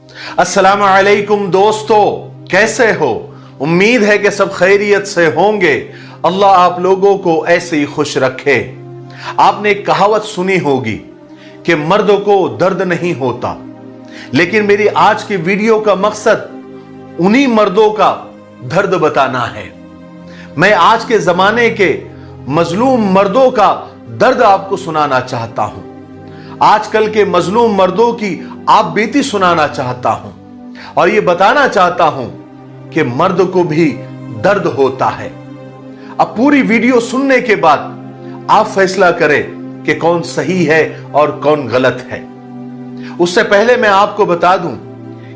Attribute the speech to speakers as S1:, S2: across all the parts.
S1: अस्सलाम वालेकुम दोस्तों, कैसे हो? उम्मीद है कि सब खैरियत से होंगे। अल्लाह आप लोगों को ऐसे ही खुश रखे। आपने एक कहावत सुनी होगी कि मर्द को दर्द नहीं होता, लेकिन मेरी आज की वीडियो का मकसद उन्हीं मर्दों का दर्द बताना है। मैं आज के जमाने के मजलूम मर्दों का दर्द आपको सुनाना चाहता हूं। आजकल के मजलूम मर्दों की आप बीती सुनाना चाहता हूं और यह बताना चाहता हूं कि मर्द को भी दर्द होता है। अब पूरी वीडियो सुनने के बाद आप फैसला करें कि कौन सही है और कौन गलत है। उससे पहले मैं आपको बता दूं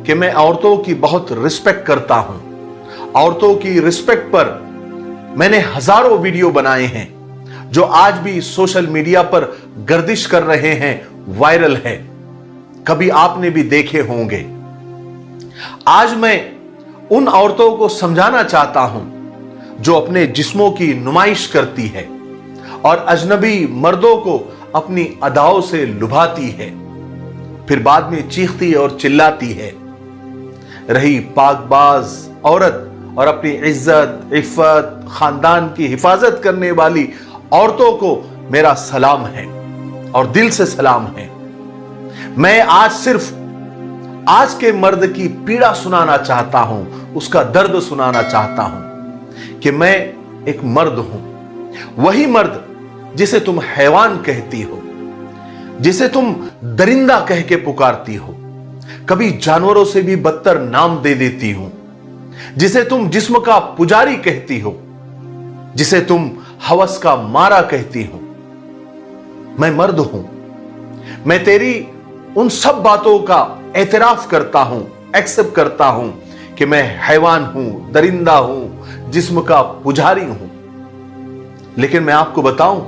S1: कि मैं औरतों की बहुत रिस्पेक्ट करता हूं। औरतों की रिस्पेक्ट पर मैंने हजारों वीडियो बनाए हैं जो आज भी सोशल मीडिया पर गर्दिश कर रहे हैं, वायरल है, कभी आपने भी देखे होंगे। आज मैं उन औरतों को समझाना चाहता हूं जो अपने जिस्मों की नुमाइश करती है और अजनबी मर्दों को अपनी अदाओं से लुभाती है, फिर बाद में चीखती और चिल्लाती है। रही पाकबाज औरत और अपनी इज्जत, इफ्फत, खानदान की हिफाजत करने वाली औरतों को मेरा सलाम है और दिल से सलाम है। मैं आज सिर्फ आज के मर्द की पीड़ा सुनाना चाहता हूं, उसका दर्द सुनाना चाहता हूं कि मैं एक मर्द हूं, वही मर्द जिसे तुम हैवान कहती हो, जिसे तुम दरिंदा कह के पुकारती हो, कभी जानवरों से भी बदतर नाम दे देती हो, जिसे तुम जिस्म का पुजारी कहती हो, जिसे तुम हवस का मारा कहती हो। मैं मर्द हूं। मैं तेरी उन सब बातों का एतराफ करता हूं, एक्सेप्ट करता हूं कि मैं हैवान हूं, दरिंदा हूं, जिस्म का पुजारी हूं। लेकिन मैं आपको बताऊं,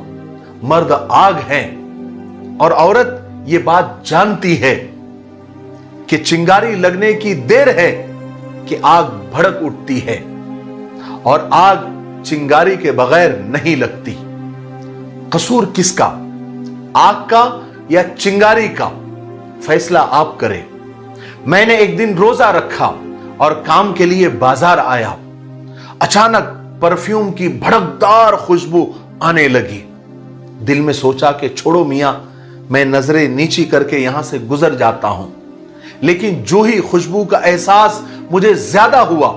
S1: मर्द आग है और औरत यह बात जानती है कि चिंगारी लगने की देर है कि आग भड़क उठती है और आग चिंगारी के बगैर नहीं लगती। कसूर किसका, आग का या चिंगारी का, फैसला आप करें। मैंने एक दिन रोजा रखा और काम के लिए बाजार आया। अचानक परफ्यूम की भड़कदार खुशबू आने लगी। दिल में सोचा कि छोड़ो मियां, मैं नजरें नीची करके यहां से गुजर जाता हूं। लेकिन जो ही खुशबू का एहसास मुझे ज्यादा हुआ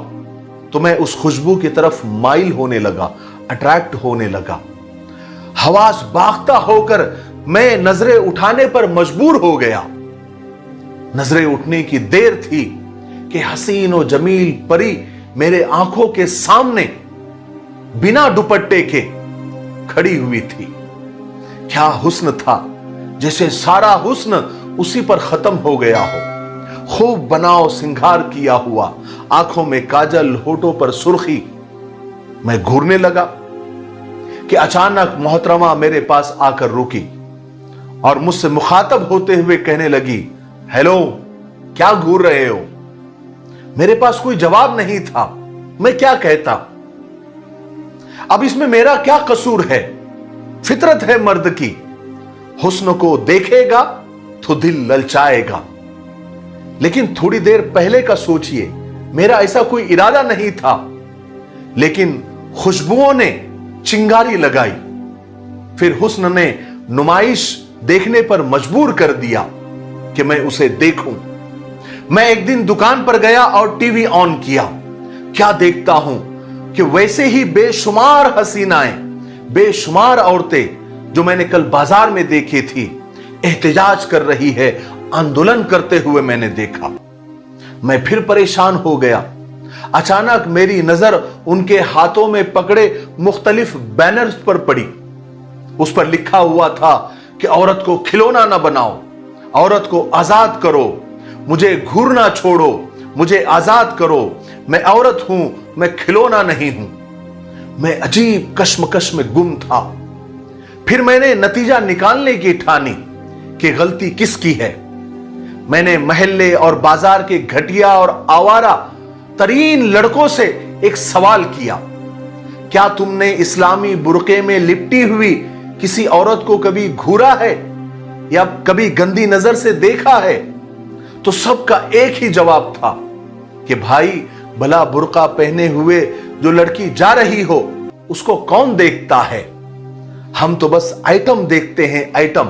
S1: तो मैं उस खुशबू की तरफ माइल होने लगा, अट्रैक्ट होने लगा। हवास बागता होकर मैं नजरें उठाने पर मजबूर हो गया। नजरें उठने की देर थी कि हसीन और जमील परी मेरे आंखों के सामने बिना दुपट्टे के खड़ी हुई थी। क्या हुस्न था, जैसे सारा हुस्न उसी पर खत्म हो गया हो। खूब बनाव सिंगार किया हुआ, आंखों में काजल, होठों पर सुर्खी। मैं घूरने लगा कि अचानक मोहतरमा मेरे पास आकर रुकी और मुझसे मुखातब होते हुए कहने लगी, हेलो, क्या घूर रहे हो? मेरे पास कोई जवाब नहीं था, मैं क्या कहता। अब इसमें मेरा क्या कसूर है? फितरत है मर्द की, हुस्न को देखेगा तो दिल ललचाएगा। लेकिन थोड़ी देर पहले का सोचिए, मेरा ऐसा कोई इरादा नहीं था, लेकिन खुशबुओं ने चिंगारी लगाई। फिर हुस्न ने नुमाइश देखने पर मजबूर कर दिया कि मैं उसे देखूं। मैं एक दिन दुकान पर गया और टीवी ऑन किया। क्या देखता हूं कि वैसे ही बेशुमार हसीनाएं, बेशुमार औरतें जो मैंने कल बाजार में देखी थी, एहतजाज कर रही है, आंदोलन करते हुए मैंने देखा। मैं फिर परेशान हो गया। अचानक मेरी नजर उनके हाथों में पकड़े मुख्तलिफ बैनर्स पर पड़ी। उस पर लिखा हुआ था कि औरत को खिलौना ना बनाओ, औरत को आजाद करो, मुझे घूरना छोड़ो, मुझे आजाद करो, मैं औरत हूं, मैं खिलौना नहीं हूं। मैं अजीब कश्मकश में गुम था। फिर मैंने नतीजा निकालने की ठानी कि गलती किसकी है। मैंने महल्ले और बाजार के घटिया और आवारा तरीन लड़कों से एक सवाल किया, क्या तुमने इस्लामी बुर्के में लिपटी हुई किसी औरत को कभी घूरा है या कभी गंदी नजर से देखा है? तो सबका एक ही जवाब था कि भाई भला बुर्का पहने हुए जो लड़की जा रही हो उसको कौन देखता है, हम तो बस आइटम देखते हैं, आइटम।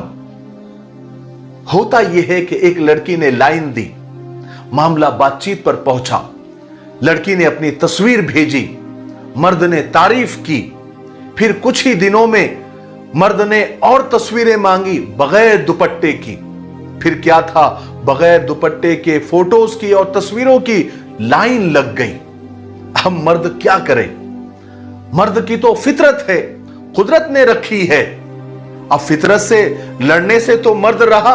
S1: होता यह है कि एक लड़की ने लाइन दी, मामला बातचीत पर पहुंचा, लड़की ने अपनी तस्वीर भेजी, मर्द ने तारीफ की, फिर कुछ ही दिनों में मर्द ने और तस्वीरें मांगी बगैर दुपट्टे की। फिर क्या था, बगैर दुपट्टे के फोटोज की और तस्वीरों की लाइन लग गई। अब मर्द क्या करे, मर्द की तो फितरत है, कुदरत ने रखी है। अब फितरत से लड़ने से तो मर्द रहा।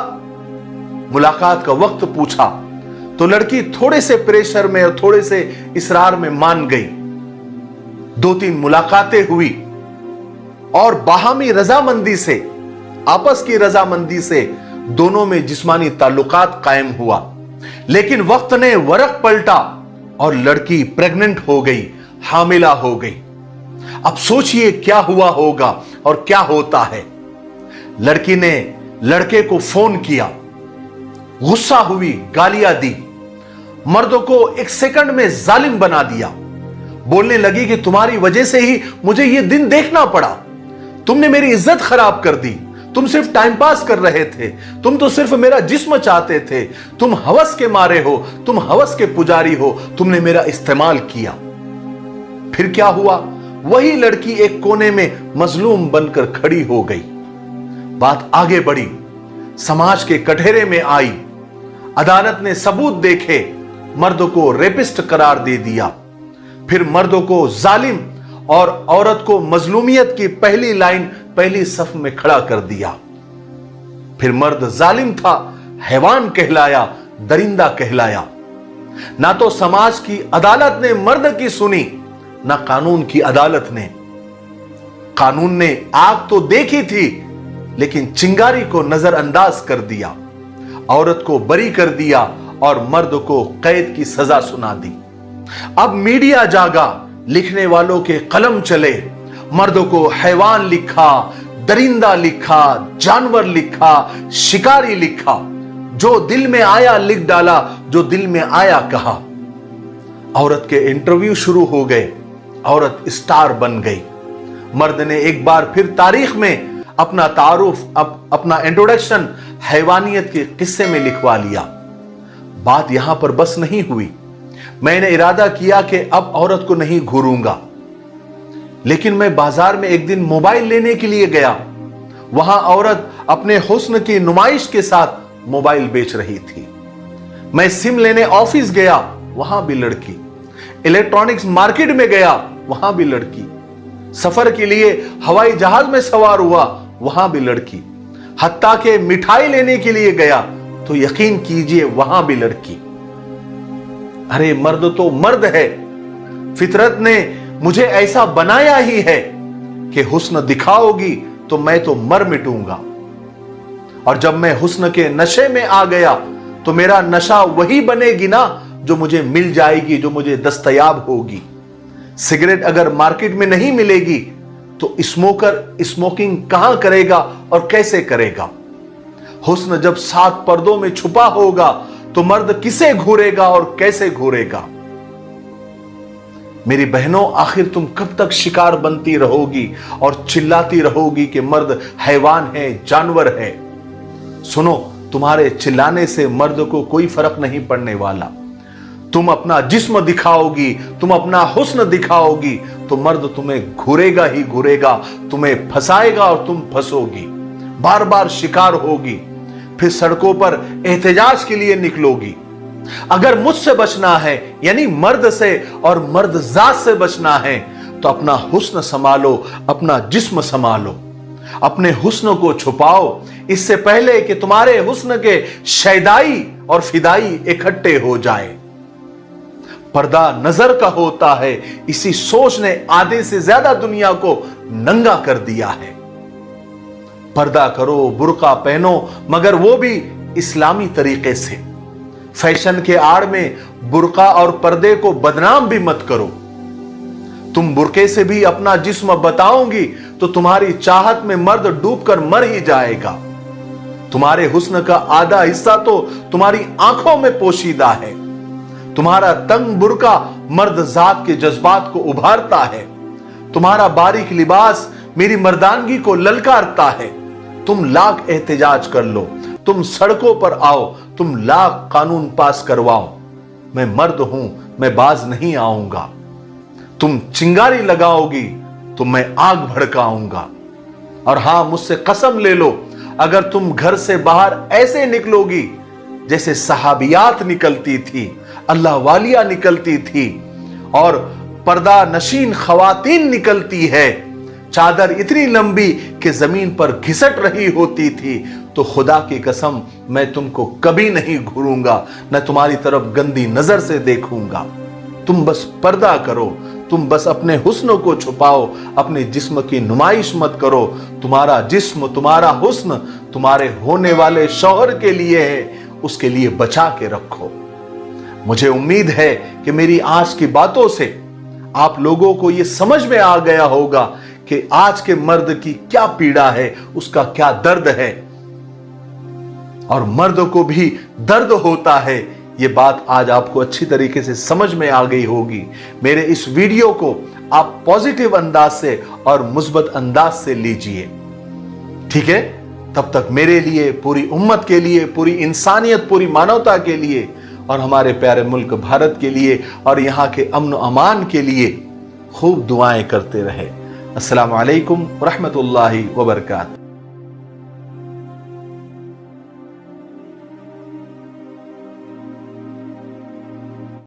S1: मुलाकात का वक्त पूछा तो लड़की थोड़े से प्रेशर में और थोड़े से इसरार में मान गई। 2-3 मुलाकातें हुई और बाहमी रजामंदी से, आपस की रजामंदी से दोनों में जिस्मानी ताल्लुकात कायम हुआ। लेकिन वक्त ने वरक पलटा और लड़की प्रेग्नेंट हो गई, हामिला हो गई। अब सोचिए क्या हुआ होगा और क्या होता है। लड़की ने लड़के को फोन किया, गुस्सा हुई, गालियां दी, मर्दों को 1 सेकंड में जालिम बना दिया। बोलने लगी कि तुम्हारी वजह से ही मुझे यह दिन देखना पड़ा, तुमने मेरी इज्जत खराब कर दी, तुम सिर्फ टाइम पास कर रहे थे, तुम तो सिर्फ मेरा जिस्म चाहते थे, तुम हवस के मारे हो, तुम हवस के पुजारी हो, तुमने मेरा इस्तेमाल किया। फिर क्या हुआ, वही लड़की एक कोने में मजलूम बनकर खड़ी हो गई। बात आगे बढ़ी, समाज के कटघरे में आई, अदालत ने सबूत देखे, मर्द को रेपिस्ट करार दे दिया। फिर मर्दों को जालिम और औरत को मजलूमियत की पहली लाइन, पहली सफ में खड़ा कर दिया। फिर मर्द जालिम था, हैवान कहलाया, दरिंदा कहलाया। ना तो समाज की अदालत ने मर्द की सुनी, ना कानून की अदालत ने। कानून ने आग तो देखी थी लेकिन चिंगारी को नजरअंदाज कर दिया, औरत को बरी कर दिया और मर्द को कैद की सजा सुना दी। अब मीडिया जागा, लिखने वालों के कलम चले, मर्दों को हैवान लिखा, दरिंदा लिखा, जानवर लिखा, शिकारी लिखा, जो दिल में आया लिख डाला, जो दिल में आया कहा। औरत के इंटरव्यू शुरू हो गए, औरत स्टार बन गई। मर्द ने एक बार फिर तारीख में अपना तारुफ, अपना इंट्रोडक्शन हैवानियत के किस्से में लिखवा लिया। बात यहां पर बस नहीं हुई, मैंने इरादा किया कि अब औरत को नहीं घूरूंगा। लेकिन मैं बाजार में एक दिन मोबाइल लेने के लिए गया, वहां औरत अपने हुस्न की नुमाइश के साथ मोबाइल बेच रही थी। मैं सिम लेने ऑफिस गया, वहां भी लड़की। इलेक्ट्रॉनिक्स मार्केट में गया, वहां भी लड़की। सफर के लिए हवाई जहाज में सवार हुआ, वहां भी लड़की। हत्ता के मिठाई लेने के लिए गया तो यकीन कीजिए वहां भी लड़की। अरे मर्द तो मर्द है, फितरत ने मुझे ऐसा बनाया ही है कि हुस्न दिखाओगी तो मैं तो मर मिटूंगा। और जब मैं हुस्न के नशे में आ गया तो मेरा नशा वही बनेगी ना जो मुझे मिल जाएगी, जो मुझे दस्तयाब होगी। सिगरेट अगर मार्केट में नहीं मिलेगी तो स्मोकर स्मोकिंग कहां करेगा और कैसे करेगा। हुस्न जब 7 पर्दों में छुपा होगा तो मर्द किसे घूरेगा और कैसे घूरेगा। मेरी बहनों, आखिर तुम कब तक शिकार बनती रहोगी और चिल्लाती रहोगी कि मर्द हैवान है, जानवर है। सुनो, तुम्हारे चिल्लाने से मर्द को कोई फर्क नहीं पड़ने वाला। तुम अपना जिस्म दिखाओगी, तुम अपना हुस्न दिखाओगी तो मर्द तुम्हें घूरेगा ही घूरेगा, तुम्हें फंसाएगा और तुम फंसोगी, बार बार शिकार होगी। फिर सड़कों पर एहतजाज के लिए निकलोगी। अगर मुझसे बचना है, यानी मर्द से और मर्द जात से बचना है, तो अपना हुस्न संभालो, अपना जिस्म संभालो, अपने हुस्न को छुपाओ इससे पहले कि तुम्हारे हुस्न के शैदाई और फिदाई इकट्ठे हो जाए। पर्दा नजर का होता है, इसी सोच ने आधे से ज्यादा दुनिया को नंगा कर दिया है। पर्दा करो, बुर्का पहनो, मगर वो भी इस्लामी तरीके से। फैशन के आड़ में बुर्का और पर्दे को बदनाम भी मत करो। तुम बुर्के से भी अपना जिस्म बताओगी तो तुम्हारी चाहत में मर्द डूबकर मर ही जाएगा। तुम्हारे हुस्न का आधा हिस्सा तो तुम्हारी आंखों में पोशीदा है। तुम्हारा तंग बुर्का मर्द जात के जज्बात को उभारता है। तुम्हारा बारीक लिबास मेरी मर्दानगी को ललकारता है। तुम लाख एहतजाज कर लो, तुम सड़कों पर आओ, तुम लाख कानून पास करवाओ, मैं मर्द हूं, मैं बाज नहीं आऊंगा। तुम चिंगारी लगाओगी तो मैं आग भड़काऊंगा। और हां, मुझसे कसम ले लो, अगर तुम घर से बाहर ऐसे निकलोगी जैसे सहाबियात निकलती थी, अल्लाह वालिया निकलती थी और पर्दा नशीन खवातीन निकलती है, चादर इतनी लंबी कि जमीन पर घिसट रही होती थी, तो खुदा की कसम मैं तुमको कभी नहीं घूरूंगा, न तुम्हारी तरफ गंदी नजर से देखूंगा। तुम बस पर्दा करो, तुम बस अपने हुस्न को छुपाओ, अपने जिस्म की नुमाइश मत करो। तुम्हारा जिस्म, तुम्हारा हुस्न तुम्हारे होने वाले शौहर के लिए है, उसके लिए बचा के रखो। मुझे उम्मीद है कि मेरी आज की बातों से आप लोगों को यह समझ में आ गया होगा कि आज के मर्द की क्या पीड़ा है, उसका क्या दर्द है, और मर्द को भी दर्द होता है। ये बात आज आपको अच्छी तरीके से समझ में आ गई होगी। मेरे इस वीडियो को आप पॉजिटिव अंदाज से और मुस्बत अंदाज से लीजिए, ठीक है? तब तक मेरे लिए, पूरी उम्मत के लिए, पूरी इंसानियत, पूरी मानवता के लिए और हमारे प्यारे मुल्क भारत के लिए और यहां के अमन अमान के लिए खूब दुआएं करते रहे। अस्सलामु अलैकुम व रहमतुल्लाहि व बरकातहू।